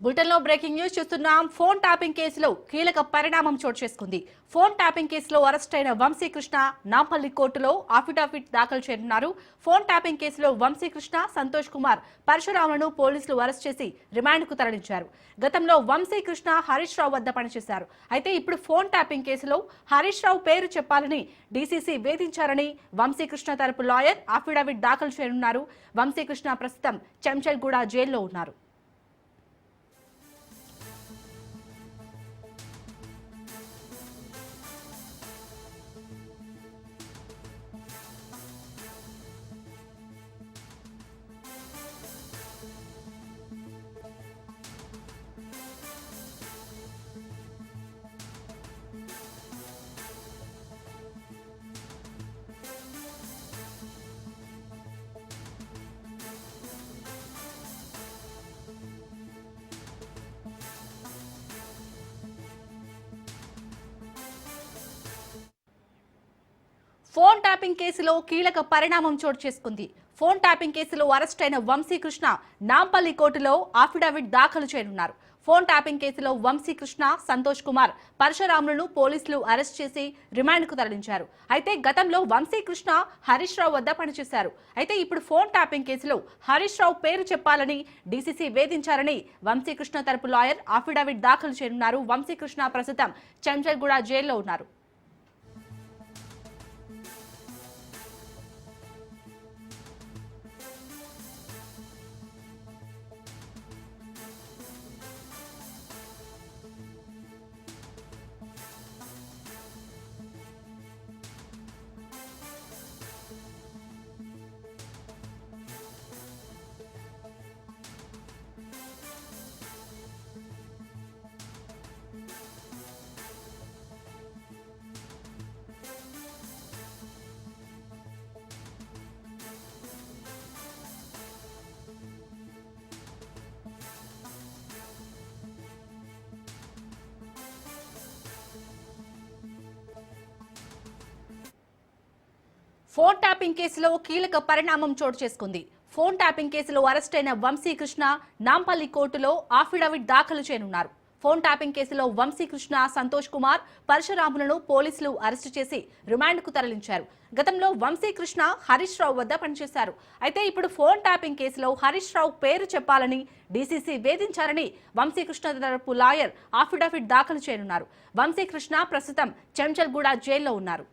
బులెటిన్లో breaking news చూస్తున్నాం. Phone tapping కేసులో కీలక పరిణామం చోటు చేసుకుంది. ఫోన్ ట్యాపింగ్ కేసులో అరెస్ట్ అయిన వంశీకృష్ణ నాంపల్లి కోర్టులో అఫిడవిట్ దాఖలు చేయనున్నారు. ఫోన్ ట్యాపింగ్ కేసులో వంశీకృష్ణ, సంతోష్ కుమార్, పరశురాములను పోలీసులు అరెస్ట్ చేసి రిమాండ్కు తరలించారు. గతంలో వంశీకృష్ణ హరీష్ రావు వద్ద పనిచేశారు. అయితే ఇప్పుడు ఫోన్ ట్యాపింగ్ కేసులో హరీష్ రావు పేరు చెప్పాలని డీసీసీ వేధించారని వంశీకృష్ణ తరపు లాయర్ అఫిడవిట్ దాఖలు చేయనున్నారు. వంశీకృష్ణ ప్రస్తుతం చెంచల్గూడ జైల్లో ఉన్నారు. ఫోన్ ట్యాపింగ్ కేసులో కీలక పరిణామం చోటు చేసుకుంది. ఫోన్ ట్యాపింగ్ కేసులో అరెస్ట్ అయిన వంశీకృష్ణ నాంపల్లి కోర్టులో అఫిడవిట్ దాఖలు చేయనున్నారు. ఫోన్ ట్యాపింగ్ కేసులో వంశీకృష్ణ, సంతోష్ కుమార్, పరశురాములను పోలీసులు అరెస్ట్ చేసి రిమాండ్కు తరలించారు. అయితే గతంలో వంశీకృష్ణ హరీష్ రావు వద్ద పనిచేశారు. అయితే ఇప్పుడు ఫోన్ ట్యాపింగ్ కేసులో హరీష్ రావు పేరు చెప్పాలని డీసీసీ వేధించారని వంశీకృష్ణ తరపు లాయర్ అఫిడవిట్ దాఖలు చేయనున్నారు. వంశీకృష్ణ ప్రస్తుతం చెంచల్గూడ జైల్లో ఉన్నారు. ఫోన్ ట్యాపింగ్ కేసులో కీలక పరిణామం చోటు చేసుకుంది. ఫోన్ ట్యాపింగ్ కేసులో అరెస్ట్ అయిన వంశీకృష్ణ నాంపల్లి కోర్టులో అఫిడవిట్ దాఖలు చేయనున్నారు. ఫోన్ ట్యాపింగ్ కేసులో వంశీకృష్ణ, సంతోష్ కుమార్, పరశురాములను పోలీసులు అరెస్టు చేసి రిమాండ్కు తరలించారు. గతంలో వంశీకృష్ణ హరీష్ రావు వద్ద పనిచేశారు. అయితే ఇప్పుడు ఫోన్ ట్యాపింగ్ కేసులో హరీష్ రావు పేరు చెప్పాలని డీసీసీ వేధించారని వంశీకృష్ణ తరపు లాయర్ అఫిడవిట్ దాఖలు చేయనున్నారు. వంశీకృష్ణ ప్రస్తుతం చెంచల్గూడ జైల్లో ఉన్నారు.